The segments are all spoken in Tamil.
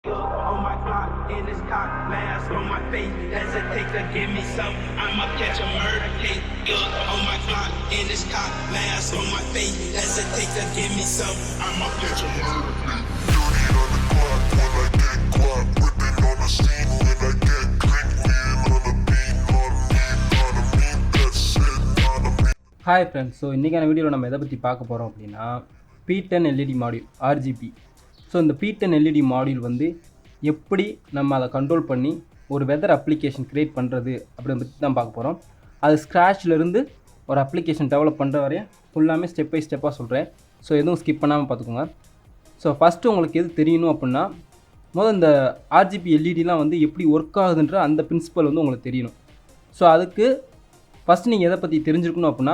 On my clock, in this cock mask on my face. Hesitate to give me some, I'ma catch a murder case. On my clock, in this cock mask on my face. Hesitate to give me some, I'ma catch a murder case. Hi friends, so இன்றைக்கான வீடியோவில் நம்ம எதை பற்றி பார்க்க போகிறோம் அப்படின்னா P10 LED module RGB. So இந்த P10 எல்இடி மாடியூல் வந்து எப்படி நம்ம அதை கண்ட்ரோல் பண்ணி ஒரு வெதர் அப்ளிகேஷன் க்ரியேட் பண்ணுறது அப்படின்னு பற்றி தான் பார்க்க போகிறோம். அது ஸ்க்ராட்ச்லேருந்து ஒரு அப்ளிகேஷன் டெவலப் பண்ணுற வரையும் ஃபுல்லாமே ஸ்டெப் பை ஸ்டெப்பாக சொல்கிறேன். ஸோ எதுவும் ஸ்கிப் பண்ணாமல் பார்த்துக்கோங்க. ஸோ ஃபஸ்ட்டு உங்களுக்கு எது தெரியணும் அப்படின்னா, முதல் இந்த ஆர்ஜிபி எல்இடிலாம் வந்து எப்படி ஒர்க் ஆகுதுன்ற அந்த பிரின்சிபல் வந்து உங்களுக்கு தெரியணும். ஸோ அதுக்கு ஃபஸ்ட் நீங்கள் எதை பற்றி தெரிஞ்சுக்கணும் அப்படின்னா,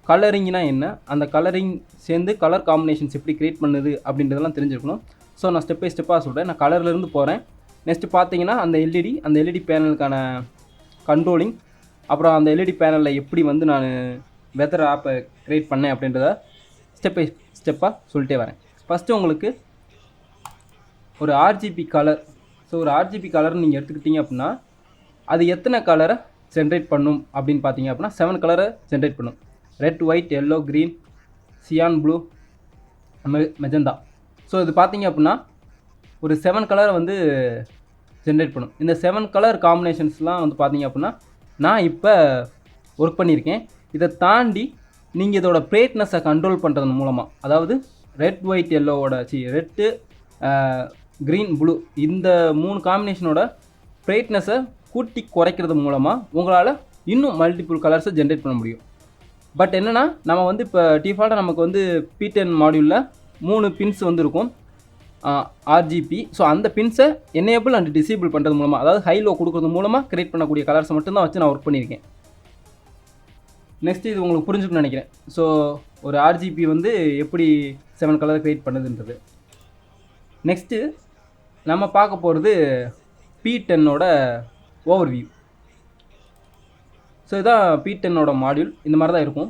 கலரிங்னா என்ன, அந்த கலரிங் சேர்ந்து கலர் காம்பினேஷன்ஸ் எப்படி க்ரியேட் பண்ணுது அப்படின்றதெல்லாம் தெரிஞ்சுக்கணும். ஸோ நான் ஸ்டெப் பை ஸ்டெப்பாக சொல்கிறேன். நான் கலர்லேருந்து போகிறேன். நெக்ஸ்ட்டு பார்த்தீங்கன்னா அந்த எல்இடி பேனலுக்கான கண்ட்ரோலிங், அப்புறம் அந்த எல்இடி பேனலில் எப்படி வந்து நான் வெதர் ஆப்பை க்ரியேட் பண்ணேன் அப்படின்றத ஸ்டெப் பை ஸ்டெப்பாக சொல்லிட்டே வரேன். ஃபஸ்ட்டு உங்களுக்கு ஒரு ஆர்ஜிபி கலர். ஸோ ஒரு ஆர்ஜிபி கலர்னு நீங்கள் எடுத்துக்கிட்டீங்க அப்படின்னா, அது எத்தனை கலரை ஜென்ரேட் பண்ணும் அப்படின்னு பார்த்தீங்க அப்படின்னா 7 கலரை ஜென்ரேட் பண்ணும். Red, white, yellow, green, cyan, blue, magenta. So இது பார்த்தீங்க அப்படின்னா ஒரு 7 கலரை வந்து ஜென்ரேட் பண்ணும். இந்த 7 கலர் காம்பினேஷன்ஸ்லாம் வந்து பார்த்தீங்க அப்படின்னா நான் இப்போ ஒர்க் பண்ணியிருக்கேன். இதை தாண்டி நீங்கள் இதோட பிரைட்னஸை கண்ட்ரோல் பண்ணுறது மூலமாக, அதாவது ரெட், ஒயிட், எல்லோவோட ரெட்டு, க்ரீன், ப்ளூ இந்த 3 காம்பினேஷனோட பிரைட்னஸை கூட்டி குறைக்கிறது மூலமாக உங்களால் இன்னும் மல்டிபிள் கலர்ஸை ஜென்ரேட் பண்ண முடியும். பட் என்னென்னா, நம்ம வந்து இப்போ டிஃபால்ட்டாக நமக்கு வந்து P10 மாடியூலில் 3 பின்ஸ் வந்து இருக்கும் ஆர்ஜிபி. ஸோ அந்த பின்ஸை எனேபிள் அண்ட் டிசேபிள் பண்ணுறது மூலமாக, அதாவது ஹை லோ கொடுக்குறது மூலமாக கிரியேட் பண்ணக்கூடிய கலர்ஸை மட்டும்தான் வச்சு நான் ஒர்க் பண்ணியிருக்கேன். நெக்ஸ்ட் இது உங்களுக்கு புரிஞ்சுக்கணும்னு நினைக்கிறேன். ஸோ ஒரு ஆர்ஜிபி வந்து எப்படி 7 கலர் கிரியேட் பண்ணுதுன்றது. நெக்ஸ்ட்டு நம்ம பார்க்க போகிறது P10ஓட ஓவர்வியூ. ஸோ இதான் P10ஓட மாடியூல். இந்த மாதிரி தான் இருக்கும்.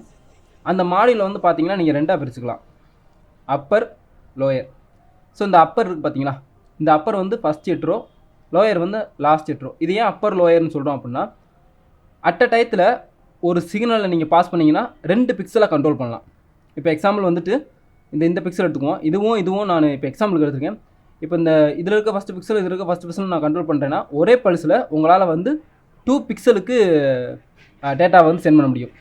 அந்த மாடியூலில் வந்து பார்த்தீங்கன்னா நீங்கள் 2ஆக பிரிச்சுக்கலாம், அப்பர், லோயர். ஸோ இந்த அப்பர் இருக்குது பார்த்தீங்களா, இந்த அப்பர் வந்து ஃபஸ்ட் எட்ரோ, லோயர் வந்து லாஸ்ட் எட்ரோ. இது ஏன் அப்பர் லோயர்னு சொல்கிறோம் அப்படின்னா, அட் அ டயத்தில் ஒரு சிக்னலை நீங்கள் பாஸ் பண்ணிங்கன்னா 2 பிக்சலை கண்ட்ரோல் பண்ணலாம். இப்போ எக்ஸாம்பிள் வந்துட்டு இந்த பிக்சல் எடுத்துக்குவோம். இதுவும் நான் இப்போ எக்ஸாம்பிளுக்கு எடுத்துருக்கேன். இப்போ இந்த இதில் இருக்க ஃபஸ்ட்டு பிக்சல், இதில் இருக்க ஃபஸ்ட்டு பிக்சல் நான் கண்ட்ரோல் பண்ணுறேன்னா, ஒரே பல்ஸில் உங்களால் வந்து 2 பிக்சலுக்கு டேட்டாவை வந்து சென்ட் பண்ண முடியும்,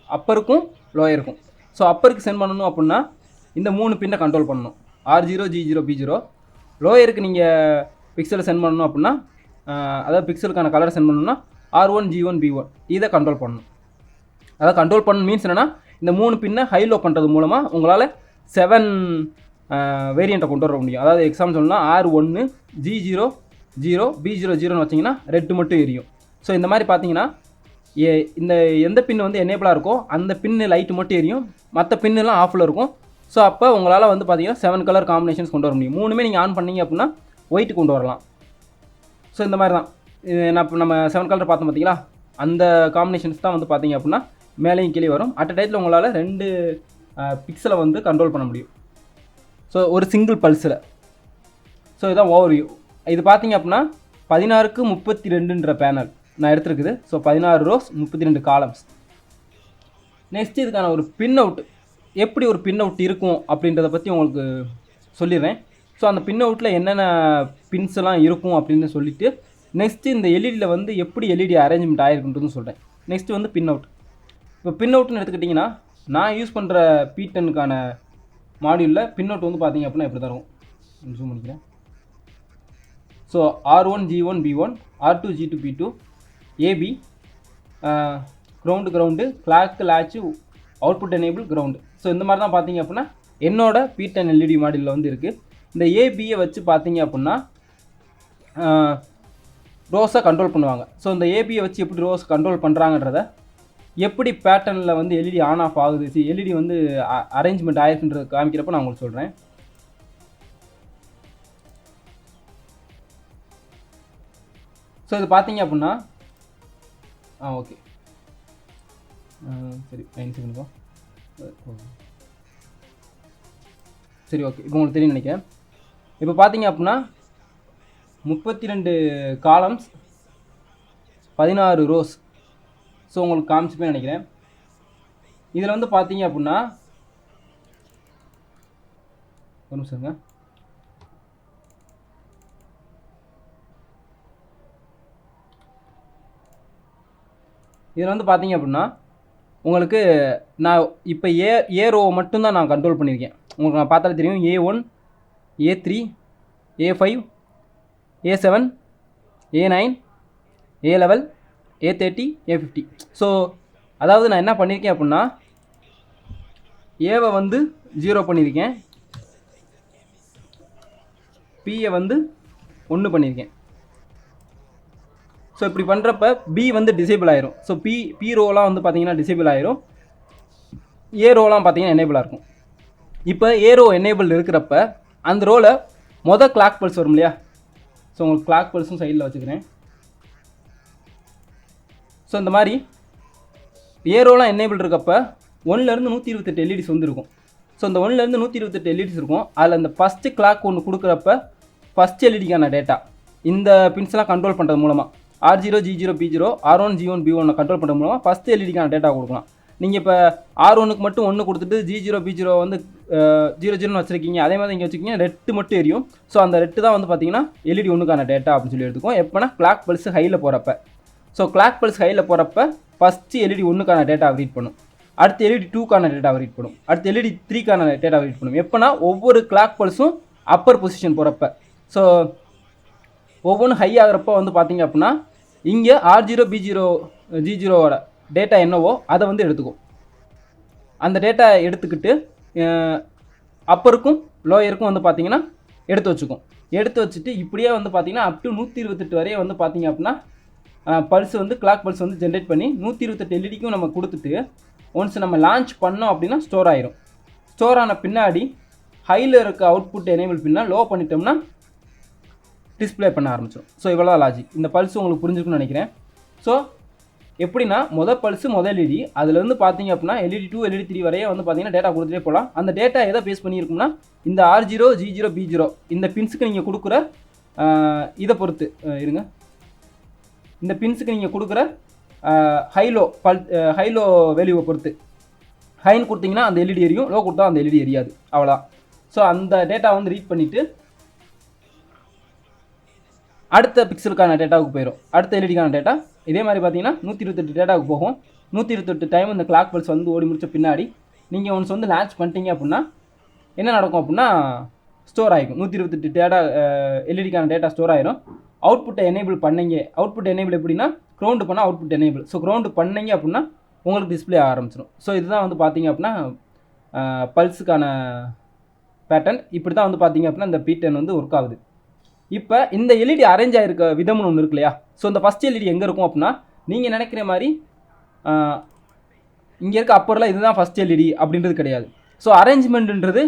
அப்பருக்கும் லோயருக்கும். ஸோ அப்பருக்கு சென்ட் பண்ணணும் அப்படின்னா இந்த 3 பின்னை கண்ட்ரோல் பண்ணணும், R0, G0, B0. லோயருக்கு நீங்கள் பிக்சலை சென்ட் பண்ணணும் அப்படின்னா, அதாவது பிக்சலுக்கான கலரை சென்ட் பண்ணணும்னா R1, G1, B1 இதை கண்ட்ரோல் பண்ணணும். அதாவது கண்ட்ரோல் பண்ணணும் மீன்ஸ் என்னென்னா, இந்த 3 பின்னை ஹை லோ பண்ணுறது மூலமாக உங்களால் 7 வேரியண்ட்டை கொண்டு வர முடியும். அதாவது எக்ஸாம்பிள் சொல்லணும்னா R1, G0, 0, B0, 0ன்னு வச்சிங்கன்னா ரெட்டு மட்டும் எரியும். ஸோ இந்த மாதிரி பார்த்தீங்கன்னா இந்த எந்த பின் வந்து எனேபிளாக இருக்கோ அந்த பின்னு லைட்டு மட்டும் எரியும், மற்ற பின்னெல்லாம் ஆஃபில் இருக்கும். ஸோ அப்போ உங்களால் வந்து பார்த்தீங்கன்னா 7 கலர் காம்பினேஷன்ஸ் கொண்டு வர முடியும். 3மே நீங்கள் ஆன் பண்ணிங்க அப்படின்னா ஒயிட் கொண்டு வரலாம். ஸோ இந்த மாதிரி தான் நம்ம 7 கலர் பார்த்தோம் பார்த்தீங்களா, அந்த காம்பினேஷன்ஸ் தான் வந்து பார்த்தீங்க அப்படின்னா மேலேயும் கீழே வரும். அட் அ டைத்தில் உங்களால் 2 பிக்சலை வந்து கண்ட்ரோல் பண்ண முடியும். ஸோ ஒரு சிங்கிள் பல்ஸில். ஸோ இதுதான் ஓவர்வியூ. இது பார்த்தீங்க அப்படின்னா 16:32ன்ற பேனல் நான் எடுத்துருக்குது. So 16 rows, 32 columns. நெக்ஸ்ட் இதுக்கான ஒரு பின் அவுட், எப்படி ஒரு பின் அவுட் இருக்கும் அப்படின்றத பற்றி உங்களுக்கு சொல்லிடுறேன். ஸோ அந்த பின் அவுட்டில் என்னென்ன பின்ஸ் எல்லாம் இருக்கும் அப்படின்னு சொல்லிவிட்டு, நெக்ஸ்ட்டு இந்த எல்இடியில் வந்து எப்படி எல்இடி அரேஞ்ச்மெண்ட் ஆகிருக்குன்றதுன்னு சொல்கிறேன். நெக்ஸ்ட்டு வந்து பின் அவுட். இப்போ பின் அவுட்னு எடுத்துக்கிட்டிங்கன்னா, நான் யூஸ் பண்ணுற P10க்கான மாடியூலில் பின் அவுட் வந்து பார்த்தீங்க அப்படின்னா எப்படி தான் இருக்கும், ஜூம் பண்ணிக்கிறேன். So R1, G1, B1, R2, G2, P2, AB, ground, flag, latch, output enable, ground. So இந்த மாதிரி தான் பார்த்தீங்க அப்படின்னா என்னோட P10 எல்இடி மாடியூலில் வந்து இருக்குது. இந்த ஏபியை வச்சு பார்த்தீங்க அப்படின்னா ரோஸை கண்ட்ரோல் பண்ணுவாங்க. ஸோ இந்த ஏபியை வச்சு எப்படி ரோஸ் கண்ட்ரோல் பண்ணுறாங்கன்றத, எப்படி பேட்டர்னில் வந்து எல்இடி ஆன் ஆஃப் ஆகுது, எல்இடி வந்து அரேஞ்ச்மெண்ட் ஆகிருக்குன்றது காமிக்கிறப்ப நான் உங்களுக்கு சொல்கிறேன். ஸோ இது பார்த்தீங்க அப்படின்னா ஓகே, சரி 9 செகண்ட் சரி ஓகே, இப்போ உங்களுக்கு தெரியும் நினைக்கிறேன். இப்போ பார்த்தீங்க அப்படின்னா 32 காலம்ஸ், 16 ரோஸ். ஸோ உங்களுக்கு காமிச்சுப்பேன் நினைக்கிறேன். இதில் வந்து பார்த்தீங்க அப்படின்னா ஒரு நிமிஷங்க. இதில் வந்து பார்த்தீங்க அப்படின்னா உங்களுக்கு நான் இப்போ ஏ ரோவை மட்டும்தான் நான் கண்ட்ரோல் பண்ணியிருக்கேன். உங்களுக்கு நான் பார்த்தாலே தெரியும். A1, A3, A5, A7, A9, A11, A30, A50. So அதாவது நான் என்ன பண்ணியிருக்கேன் அப்படின்னா ஏவை வந்து 0 பண்ணியிருக்கேன், பியை வந்து 1 பண்ணியிருக்கேன். ஸோ இப்படி பண்ணுறப்ப பி வந்து டிசேபிள் ஆயிரும். ஸோ பி ரோலாம் வந்து பார்த்தீங்கன்னா டிசேபிள் ஆயிரும், ஏ ரோலாம் பார்த்தீங்கன்னா எனேபிளாக இருக்கும். இப்போ ஏ ரோ எனேபிள் இருக்கிறப்ப அந்த ரோவில் கிளாக் பல்ஸ் வரும் இல்லையா? ஸோ உங்களுக்கு கிளாக் பல்ஸும் சைடில் வச்சுக்கிறேன். ஸோ இந்த மாதிரி ஏ ரோலாம் எனேபிள் இருக்கப்போ 1லேருந்து 128 எல்இடிஸ் வந்து இருக்கும். ஸோ இந்த 1லேருந்து 128 எல்இடிஸ் இருக்கும். அதில் அந்த ஃபஸ்ட்டு கிளாக் ஒன்று கொடுக்குறப்ப ஃபஸ்ட் எல்இடிக்கான டேட்டா இந்த பின்ஸ்லாம் கண்ட்ரோல் பண்ணுறது மூலமாக R0, G0, P0, R1, G1, B1 control பண்ணுறது மூலமாக ஃபஸ்ட்டு எல்இடிக்கான டேட்டா கொடுக்கலாம். நீங்கள் இப்போ R1க்கு மட்டும் 1 கொடுத்துட்டு G0, P0 வந்து 0 வச்சுருக்கீங்க, அதே மாதிரி இங்கே வச்சுக்கிங்க ரெட்டு மட்டும் எரியும். ஸோ அந்த ரெட்டு தான் வந்து பார்த்தீங்கன்னா எல்இடி 1க்கான டேட்டா அப்படின்னு சொல்லி எடுத்துக்கும். எப்போனா கிளாக் பல்ஸ் ஹையில் போகிறப்ப. ஸோ கிளாக் பல்ஸ் ஹையில் போகிறப்ப ஃபஸ்ட்டு எல்இடி 1க்கான டேட்டாவை ரீட் பண்ணும், அடுத்து எல்இடி 2க்கான டேட்டாவை ரீட் பண்ணும், அடுத்து எல்இடி 3க்கான டேட்டாவை ரீட் பண்ணும். எப்போனா ஒவ்வொரு கிளாக் பல்ஸும் அப்பர் பொசிஷன் போகிறப்ப. ஸோ ஒவ்வொன்றும் ஹை ஆகிறப்போ வந்து பார்த்தீங்க அப்படின்னா இங்கே R0, B0, G0வோட டேட்டா என்னவோ அதை வந்து எடுத்துக்கும். அந்த டேட்டா எடுத்துக்கிட்டு அப்பருக்கும் லோயருக்கும் வந்து பார்த்தீங்கன்னா எடுத்து வச்சுக்கும். எடுத்து வச்சுட்டு இப்படியே வந்து பார்த்தீங்கன்னா அப் டு 128 வரையே வந்து பார்த்தீங்க அப்படின்னா பல்ஸ் வந்து கிளாக் பல்ஸ் வந்து ஜென்ரேட் பண்ணி 128 எல்இடிக்கும் நம்ம கொடுத்துட்டு ஒன்ஸ் நம்ம லான்ச் பண்ணோம் அப்படின்னா ஸ்டோர் ஆயிரும். ஸ்டோர் ஆன பின்னாடி ஹையில் இருக்க அவுட்புட் எனேபிள் பின்னால் லோ பண்ணிட்டோம்னா டிஸ்பிளே பண்ண ஆரம்பிச்சிடும். ஸோ இவ்வளோ லாஜிக். இந்த பல்ஸ் உங்களுக்கு புரிஞ்சுக்கணும்னு நினைக்கிறேன். ஸோ எப்படின்னா பல்ஸு எல்இடி அதுலேருந்து பார்த்தீங்க அப்படின்னா எல்இடி 2, எல்இடி 3 வரையே வந்து பார்த்தீங்கன்னா டேட்டா கொடுத்துட்டே போகலாம். அந்த டேட்டா எதை பேஸ் பண்ணியிருக்கும்னா இந்த R0, G0, B0 இந்த பின்ஸுக்கு நீங்கள் கொடுக்குற இதை பொறுத்து இருங்க, இந்த பின்ஸுக்கு நீங்கள் கொடுக்குற ஹைலோ வேல்யூவை பொறுத்து. ஹைன்னு கொடுத்தீங்கன்னா அந்த எல்இடி எரியும், லோ கொடுத்தா அந்த எல்இடி எரியாது, அவ்வளோதான். ஸோ அந்த டேட்டா வந்து ரீட் பண்ணிவிட்டு அடுத்த பிக்சலுக்கான டேட்டாவுக்கு போயிடும். அடுத்த எல்இடிக்கான டேட்டா இதே மாதிரி பார்த்தீங்கன்னா 128 டேட்டாவுக்கு போகும். 128 டைம் இந்த கிளாக் பல்ஸ் வந்து ஓடி முடிச்ச பின்னாடி நீங்கள் ஒன்ஸ் வந்து லான்ச் பண்ணிட்டீங்க அப்படின்னா என்ன நடக்கும் அப்படின்னா ஸ்டோர் ஆகிக்கும். 128 டேட்டா எல்இடிக்கான டேட்டா ஸ்டோர் ஆகிடும். அவுட்புட்டை எனேபிள் பண்ணீங்க, அவுட்புட் எனேபிள் எப்படின்னா க்ரௌண்டு பண்ணால் அவுட்புட் எனேபிள். ஸோ க்ரௌண்டு பண்ணீங்க அப்படின்னா உங்களுக்கு டிஸ்பிளே ஆரம்பிச்சிடும். ஸோ இதுதான் வந்து பார்த்தீங்க அப்படின்னா பல்ஸுக்கான பேட்டர்ன். இப்படி தான் வந்து பார்த்தீங்க அப்படின்னா இந்த P10 வந்து ஒர்க் ஆகுது. இப்போ இந்த எல்இடி அரேஞ்ச் ஆகிருக்க விதம்னு ஒன்று இருக்கு இல்லையா? ஸோ இந்த ஃபஸ்ட் எல்இடி எங்கே இருக்கும் அப்படின்னா நீங்கள் நினைக்கிற மாதிரி இங்கே இருக்க அப்பரில் இதுதான் ஃபஸ்ட் எல்இடி அப்படின்றது கிடையாது. ஸோ அரேஞ்ச்மெண்ட்டுன்றது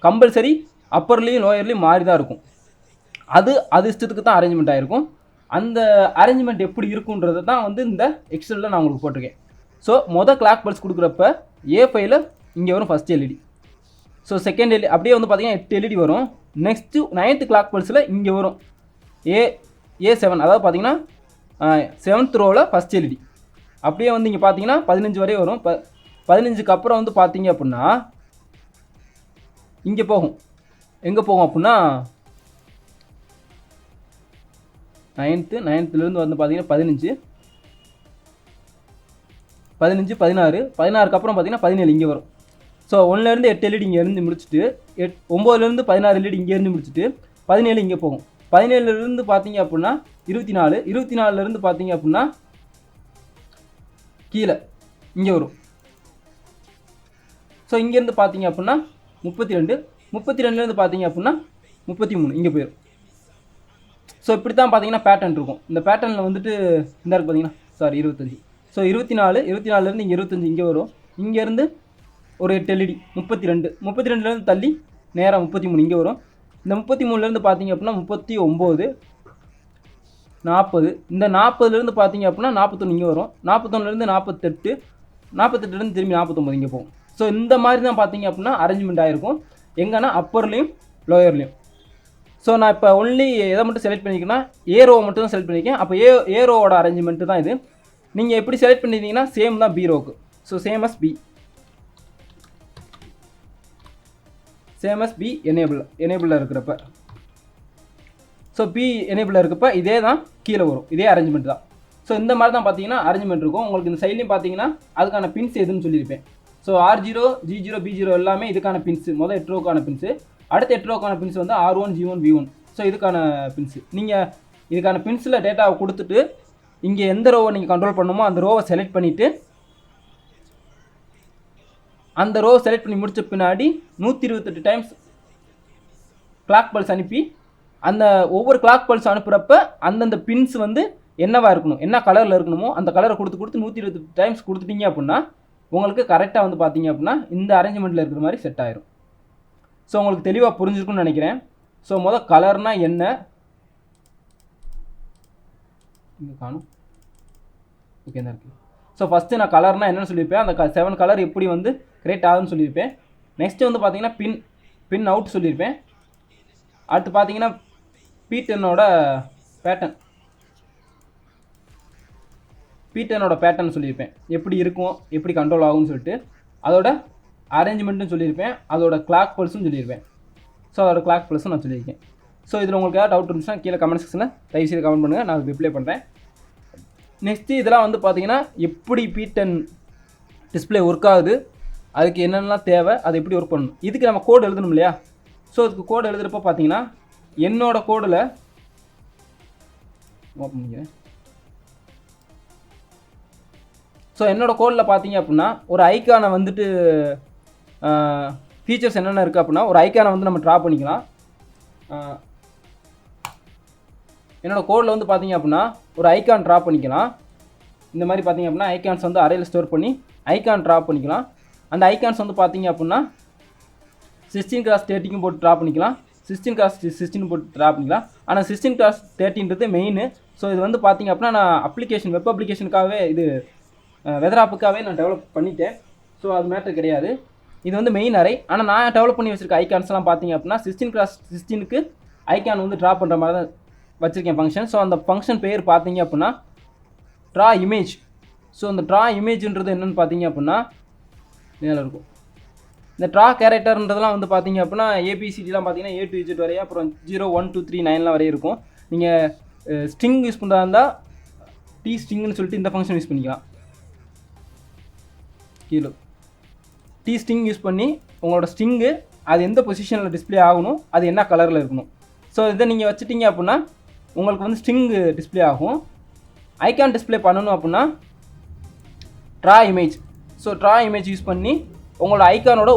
கம்பல்சரி அப்பர்லேயும் லோயர்லேயும் மாறி தான் இருக்கும். அது இஷ்டத்துக்கு தான் அரேஞ்ச்மெண்ட் ஆகிருக்கும். அந்த அரேஞ்ச்மெண்ட் எப்படி இருக்குன்றது தான் வந்து இந்த எக்ஸலில் நான் உங்களுக்கு போட்டிருக்கேன். ஸோ கிளாக் பல்ஸ் கொடுக்குறப்ப A5ல் இங்கே வரும் first LED. So second LED அப்படியே வந்து பார்த்தீங்கன்னா 8 எல்இடி வரும். நெக்ஸ்ட்டு 9th கிளாக் பல்ஸில் இங்கே வரும் A7, அதாவது பார்த்தீங்கன்னா 7th ரோவில் ஃபஸ்ட் எல்இடி. அப்படியே வந்து இங்கே பார்த்தீங்கன்னா 15 வரையும் வரும். 15க்கு அப்புறம் வந்து பார்த்தீங்க அப்படின்னா இங்கே போகும். எங்கே போகும் அப்படின்னா 9th வந்து பார்த்தீங்கன்னா 15, 16க்கு அப்புறம் பார்த்தீங்கன்னா 17 இங்கே வரும். ஸோ 1லேருந்து 8 எல்இடி இங்கே இருந்து முடிச்சுட்டு 9லேருந்து 16 எல்இடி இங்கே இருந்து முடிச்சுட்டு 17 இங்கே போகும். 17லேருந்து பார்த்தீங்க அப்படின்னா 24, 24லேருந்து பார்த்தீங்க அப்படின்னா கீழே இங்கே வரும். ஸோ இங்கேருந்து பார்த்தீங்க அப்படின்னா 32, 32லேருந்து பார்த்தீங்க அப்படின்னா 33 இங்கே போயிடும். ஸோ இப்படி தான் பார்த்தீங்கன்னா பேட்டர்ன் இருக்கும். இந்த பேட்டர்னில் வந்துட்டு இந்த இருக்கு பார்த்தீங்கன்னா 25. ஸோ 24, 24லேருந்து இங்கே 25 இங்கே வரும். இங்கேருந்து ஒரு 8 எல்இடி 32, 32லேருந்து தள்ளி நேராக 33 இங்கே வரும். இந்த 33லேருந்து பார்த்தீங்க அப்படின்னா 39, 40, இந்த 40லேருந்து பார்த்தீங்க அப்படின்னா 41 இங்கே வரும். 41லேருந்து 48, 48லேருந்து திரும்பி 49 இங்கே போகும். ஸோ இந்த மாதிரி தான் பார்த்தீங்க அப்படின்னா அரேஞ்ச்மெண்ட் ஆகிருக்கும். எங்கன்னா அப்பர்லேயும் லோயர்லேயும். ஸோ நான் இப்போ ஒன்லி எதை மட்டும் செலக்ட் பண்ணியிருக்கேன்னா ஏரோவை மட்டும் தான் செலக்ட் பண்ணியிருக்கேன். அப்போ ஏரோவோட அரேஞ்ச்மெண்ட்டு தான் இது. நீங்கள் எப்படி செலக்ட் பண்ணியிருந்தீங்கன்னா சேம் தான் பி ரோவுக்கு. ஸோ சேம் அஸ் பி எனேபிளில் இருக்கிறப்ப, ஸோ பி எனேபிளில் இருக்கப்போ இதே தான் கீழே வரும், இதே அரேஞ்ச்மெண்ட் தான். ஸோ இந்த மாதிரி தான் பார்த்தீங்கன்னா அரேஞ்ச்மெண்ட் இருக்கும். உங்களுக்கு இந்த சைட்லையும் பார்த்தீங்கன்னா அதுக்கான பின்ஸ் எதுன்னு சொல்லியிருப்பேன். ஸோ R0, G0, B0 எல்லாமே இதுக்கான பின்ஸு. மொதல் 8 ரோக்கான பின்ஸு, அடுத்த 8 ரோக்கான பின்ஸ் வந்து R1, G1, V1. ஸோ இதுக்கான பின்ஸு. நீங்கள் இதுக்கான பின்ஸில் டேட்டாவை கொடுத்துட்டு இங்கே எந்த ரோவை நீங்கள் கண்ட்ரோல் பண்ணணுமோ அந்த ரோவை செலக்ட் பண்ணிவிட்டு அந்த ரோவை செலக்ட் பண்ணி முடித்த பின்னாடி 128 டைம்ஸ் கிளாக் பல்ஸ் அனுப்பி அந்த ஒவ்வொரு கிளாக் பல்ஸ் அனுப்புகிறப்ப அந்தந்த பின்ஸ் வந்து என்னவாக இருக்கணும், என்ன கலரில் இருக்கணுமோ அந்த கலரை கொடுத்து 128 டைம்ஸ் கொடுத்துட்டீங்க அப்படின்னா உங்களுக்கு கரெக்டாக வந்து பார்த்தீங்க அப்படின்னா இந்த அரேஞ்ச்மெண்ட்டில் இருக்கிற மாதிரி செட் ஆயிரும். ஸோ உங்களுக்கு தெளிவாக புரிஞ்சிருக்குன்னு நினைக்கிறேன். ஸோ மொதல் கலர்னால் என்ன இங்கே காணும், ஓகே தான் இருக்குது. ஸோ ஃபஸ்ட்டு நான் கலர்னால் என்னென்னு சொல்லியிருப்பேன், அந்த 7 கலர் எப்படி வந்து கிரியேட் ஆகுதுன்னு சொல்லியிருப்பேன். நெக்ஸ்ட்டு வந்து பார்த்தீங்கன்னா பின் அவுட் சொல்லியிருப்பேன். அடுத்து பார்த்தீங்கன்னா P10ஓட பேட்டர்ன் சொல்லியிருப்பேன், எப்படி இருக்கும், எப்படி கண்ட்ரோல் ஆகும்னு சொல்லிட்டு. அதோட அரேஞ்ச்மெண்ட்டும் சொல்லியிருப்பேன், அதோட கிளாக் பல்ஸும் சொல்லியிருப்பேன். ஸோ அதோட கிளாக் பல்ஸும் நான் சொல்லியிருக்கேன். ஸோ இதில் உங்களுக்கு ஏதாவது டவுட் இருந்துச்சுன்னா கீழே கமெண்ட் செக்ஷனில் தயவுசெய்து கமெண்ட் பண்ணுங்கள், நான் ரிப்ளை பண்ணுறேன். நெக்ஸ்ட்டு இதெல்லாம் வந்து பார்த்தீங்கன்னா எப்படி P10 டிஸ்பிளே ஒர்க் ஆகுது, அதுக்கு என்னென்னலாம் தேவை, அதை எப்படி ஒர்க் பண்ணணும், இதுக்கு நம்ம கோடு எழுதணும் இல்லையா. ஸோ இதுக்கு கோடு எழுதுகிறப்ப பார்த்தீங்கன்னா என்னோட கோடில் ஓப்பன் பண்ணிக்கிறேன். ஸோ என்னோடய கோடில் பார்த்தீங்க அப்படின்னா ஒரு ஐக்கானை வந்துட்டு ஃபீச்சர்ஸ் என்னென்ன இருக்குது அப்படின்னா ஒரு ஐக்கானை வந்து நம்ம ட்ரா பண்ணிக்கலாம். என்னோடய கோடில் வந்து பார்த்தீங்க அப்படின்னா ஒரு ஐக்கான் ட்ரா பண்ணிக்கலாம். இந்த மாதிரி பார்த்தீங்க அப்படின்னா ஐக்கான்ஸ் வந்து அரேயில் ஸ்டோர் பண்ணி ஐக்கான் ட்ரா பண்ணிக்கலாம். அந்த ஐக்கான்ஸ் வந்து பார்த்தீங்க அப்படின்னா 16x30 போட்டு ட்ரா பண்ணிக்கலாம், 16x16 போட்டு ட்ரா பண்ணிக்கலாம். ஆனால் 16x30 மெயின். ஸோ இது வந்து பார்த்தீங்க அப்படின்னா நான் வெப் அப்ளிகேஷனுக்காகவே இது வெதர் ஆப்புக்காகவே நான் டெவலப் பண்ணிட்டேன். ஸோ அது மேட்டர் கிடையாது, இது வந்து மெயின் அரே. ஆனால் நான் டெவலப் பண்ணி வச்சுருக்க ஐக்கான்ஸ்லாம் பார்த்தீங்க அப்படின்னா 16x16க்கு ஐக்கான் வந்து ட்ரா பண்ணுற மாதிரி தான் வச்சுருக்கேன் ஃபங்க்ஷன். ஸோ அந்த ஃபங்க்ஷன் பேர் பார்த்தீங்க அப்படின்னா ட்ரா இமேஜ். ஸோ அந்த ட்ரா இமேஜ்ன்றது என்னென்னு பார்த்தீங்க அப்படின்னா மேலே இருக்கும். இந்த ட்ரா கேரக்டர்ன்றதெல்லாம் வந்து பார்த்தீங்க அப்படின்னா ABCDலாம் பார்த்தீங்கன்னா A to Z வரைய, அப்புறம் 0 1 2 3 9 வரையும் இருக்கும். நீங்கள் ஸ்ட்ரிங் யூஸ் பண்ணுறதா இருந்தால் T ஸ்ட்ரிங்னு சொல்லிட்டு இந்த ஃபங்க்ஷன் யூஸ் பண்ணிக்கலாம். கீழே T ஸ்ட்ரிங் யூஸ் பண்ணி உங்களோட ஸ்ட்ரிங்கு அது எந்த பொசிஷனில் டிஸ்பிளே ஆகணும், அது என்ன கலரில் இருக்கணும். ஸோ இதை நீங்கள் வச்சுட்டிங்க அப்படின்னா உங்களுக்கு வந்து ஸ்ட்ரிங்கு டிஸ்பிளே ஆகும். ஐக்கான் டிஸ்பிளே பண்ணணும் அப்படின்னா draw image. So draw image use பண்ணி உங்களோட ஐக்கானோட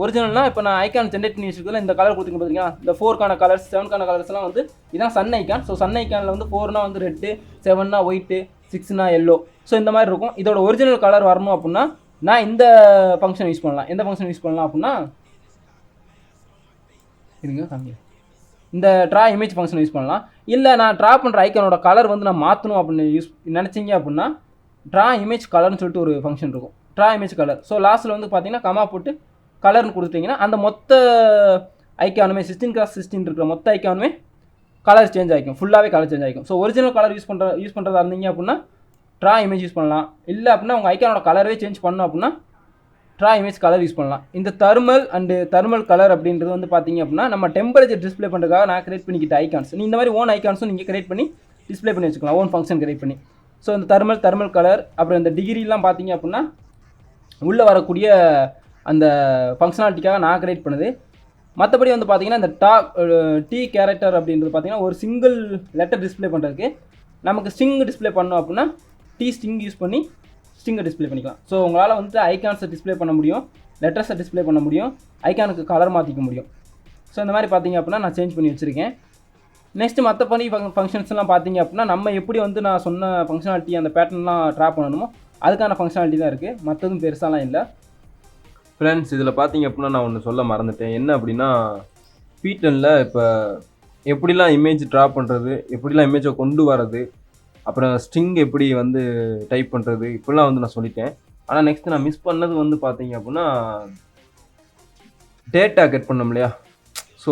ஒரிஜினல்னால் இப்போ நான் ஐக்கான் ஜென்ரேட் பண்ணி வச்சுருக்கல இந்த கலர் கொடுத்துங்க பார்த்தீங்கன்னா இந்த 4க்கான கலர்ஸ் 7க்கான கலர்ஸ்லாம் வந்து இதான் சன் ஐக்கான். ஸோ சன் ஐக்கானில் வந்து 4னா வந்து ரெட்டு, 7னா ஒயிட்டு, 6னா எல்லோ. ஸோ இந்த மாதிரி இருக்கும். இதோட ஒரிஜினல் கலர் வரணும் அப்படின்னா நான் இந்த ஃபங்க்ஷன் யூஸ் பண்ணலாம். எந்த ஃபங்க்ஷன் யூஸ் பண்ணலாம் அப்படின்னா இதுங்க கம்மி இந்த ட்ரா இமேஜ் ஃபங்க்ஷன் யூஸ் பண்ணலாம். இல்லை நான் ட்ரா பண்ணுற ஐக்கானோட கலர் வந்து நான் மாற்றணும் அப்படின்னு நினச்சிங்க அப்படின்னா ட்ரா இமேஜ் கலர்னு சொல்லிட்டு ஒரு ஃபங்க்ஷன் இருக்கும், ட்ரா இமேஜ் கலர். ஸோ லாஸ்ட்டில் வந்து பார்த்தீங்கன்னா கமா போட்டு கலர்னு கொடுத்துட்டிங்கன்னா அந்த மொத்த ஐக்கானுமே 16x16 இருக்கிற மொத்த ஐக்கானுமே கலர் சேஞ்ச் ஆகிக்கும், ஃபுல்லாகவே கலர் சேஞ்ச் ஆகிக்கும். ஸோ ஒரிஜினல் கலர் யூஸ் பண்ணுறதா இருந்தீங்க அப்படின்னா ட்ரா இமேஜ் யூஸ் பண்ணலாம். இல்லை அப்படின்னா உங்கள் ஐக்கானோட கலரவே சேஞ்ச் பண்ணணும் அப்படின்னா ட்ரா இமேஜ் கலர் யூஸ் பண்ணலாம். இந்த தர்மல் கலர் அப்படின்றது வந்து பார்த்தீங்க அப்படின்னா நம்ம டெம்பரேச்சர் டிஸ்பிளே பண்ணுறதுக்காக நான் கிரியேட் பண்ணிக்கிட்ட ஐக்கான்ஸ். இந்த மாதிரி ஓன் ஐக்கான்ஸும் நீங்கள் கிரியேட் பண்ணி டிஸ்பிளே பண்ணி வச்சுக்கலாம், ஓன் ஃபங்க்ஷன் கிரியேட் பண்ணி. ஸோ இந்த தர்மல் கலர் அப்புறம் இந்த டிகிரிலாம் பார்த்தீங்க அப்படின்னா உள்ளே வரக்கூடிய அந்த ஃபங்க்ஷனாலிட்டிக்காக நான் கிரியேட் பண்ணுது. மற்றபடி வந்து பார்த்தீங்கன்னா இந்த T கேரக்டர் அப்படின்றது பார்த்தீங்கன்னா ஒரு சிங்கிள் லெட்டர் டிஸ்பிளே பண்ணுறதுக்கு நமக்கு ஸ்ட்ரிங் டிஸ்பிளே பண்ணோம் அப்படின்னா T ஸ்ட்ரிங் யூஸ் பண்ணி ஸ்ட்ரிங்கை டிஸ்பிளே பண்ணிக்கலாம். ஸோ உங்களால் வந்துட்டு ஐக்கான்ஸை டிஸ்பிளே பண்ண முடியும், லெட்டர்ஸை டிஸ்பிளே பண்ண முடியும், ஐக்கானுக்கு கலர் மாற்றிக்க முடியும். ஸோ இந்த மாதிரி பார்த்தீங்க அப்படின்னா நான் சேஞ்ச் பண்ணி வச்சுருக்கேன். நெக்ஸ்ட்டு மற்றபடி ஃபங்க்ஷன்ஸ்லாம் பார்த்தீங்க அப்படின்னா நம்ம எப்படி வந்து நான் சொன்ன ஃபங்க்ஷனாலிட்டி அந்த பேட்டர்ன்லாம் ட்ரா பண்ணணுமோ அதுக்கான ஃபங்க்ஷனாலிட்டி தான் இருக்குது, மற்றதும் பெருசாலாம் இல்லை. ஃப்ரெண்ட்ஸ் இதில் பார்த்தீங்க அப்படின்னா நான் ஒன்று சொல்ல மறந்துட்டேன். என்ன அப்படின்னா P10ல் இப்போ எப்படிலாம் இமேஜ் ட்ரா பண்ணுறது, எப்படிலாம் இமேஜை கொண்டு வரது, அப்புறம் ஸ்ட்ரிங் எப்படி வந்து டைப் பண்ணுறது, இப்படிலாம் வந்து நான் சொல்லிட்டேன். ஆனால் நெக்ஸ்ட் நான் மிஸ் பண்ணது வந்து பார்த்தீங்க அப்படின்னா டேட்டா கெட் பண்ணோம் இல்லையா. ஸோ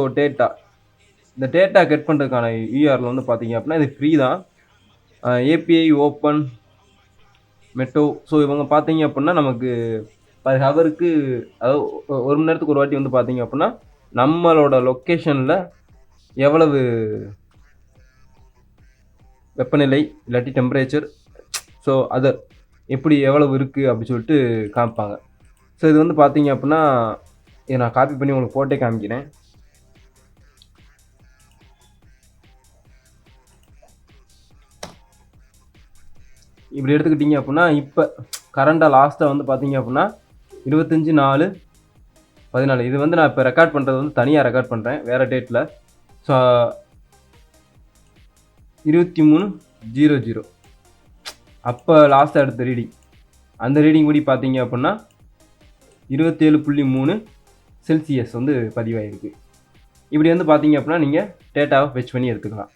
இந்த டேட்டா கெட் பண்ணுறதுக்கான யூஆர்எல் வந்து பார்த்தீங்க அப்படின்னா இது ஃப்ரீ தான். API open மெட்டோ. ஸோ இவங்க பார்த்தீங்க அப்படின்னா நமக்கு பர் ஹவருக்கு, அதாவது ஒரு மணி நேரத்துக்கு ஒரு வாட்டி வந்து பார்த்தீங்க அப்படின்னா நம்மளோட லொக்கேஷனில் எவ்வளவு வெப்பநிலை இல்லாட்டி டெம்பரேச்சர், ஸோ அதை எப்படி எவ்வளவு இருக்குது அப்படி சொல்லிட்டு காமிப்பாங்க. ஸோ இது வந்து பார்த்தீங்க அப்படின்னா இதை நான் காப்பி பண்ணி உங்களுக்கு போட்டே காமிக்கிறேன். இப்படி எடுத்துக்கிட்டிங்க அப்படின்னா இப்போ கரண்டாக லாஸ்ட்டாக வந்து பார்த்தீங்க அப்படின்னா 25/4/14. இது வந்து நான் இப்போ ரெக்கார்ட் பண்ணுறது வந்து தனியாக ரெக்கார்ட் பண்ணுறேன் வேறு டேட்டில். ஸோ 23:00 அப்போ லாஸ்ட்டாக எடுத்த ரீடிங். அந்த ரீடிங் படி பார்த்தீங்க அப்படின்னா 27.3 செல்சியஸ் வந்து பதிவாயிருக்கு. இப்படி வந்து பார்த்தீங்க அப்படின்னா நீங்கள் டேட்டாவை ஃபெச் பண்ணி எடுத்துக்கலாம்.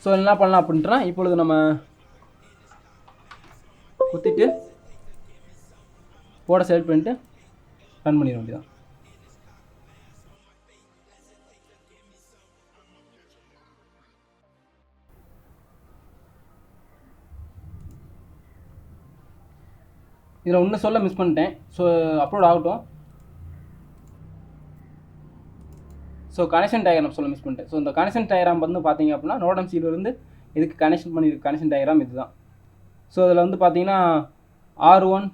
ஸோ என்ன பண்ணலாம் அப்படின்ட்டுனா இப்பொழுது நம்ம குத்திட்டு போட செலக்ட் பண்ணிட்டு ரன் பண்ணிட வேண்டியதான். இதில் ஒன்று சொல்ல மிஸ் பண்ணிட்டேன். ஸோ அப்லோட் ஆகட்டும். ஸோ கனெக்ஷன் டயக்ராம் சொல்ல மிஸ் பண்ணிட்டேன். ஸோ இந்த கனெக்ஷன் டயக்ராம் வந்து பார்த்தீங்க அப்படின்னா நோடம்சியிலிருந்து இதுக்கு கனெக்ஷன் பண்ணியிருக்கு. கனெக்ஷன் டயக்ராம் இதுதான். ஸோ அதில் வந்து பார்த்தீங்கன்னா R1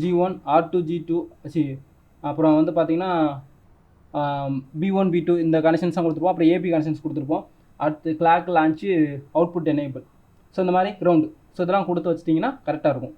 G1 R2 G2 அப்புறம் வந்து பார்த்தீங்கன்னா B1 B2 இந்த கனெக்ஷன்ஸ் தான் கொடுத்துருப்போம். அப்புறம் ஏபி கனெக்ஷன்ஸ் கொடுத்துருப்போம். அடுத்து clock launch output enable. So இந்த மாதிரி கிரவுண்டு. ஸோ இதெல்லாம் கொடுத்து வச்சிட்டிங்கன்னா கரெக்டாக இருக்கும்.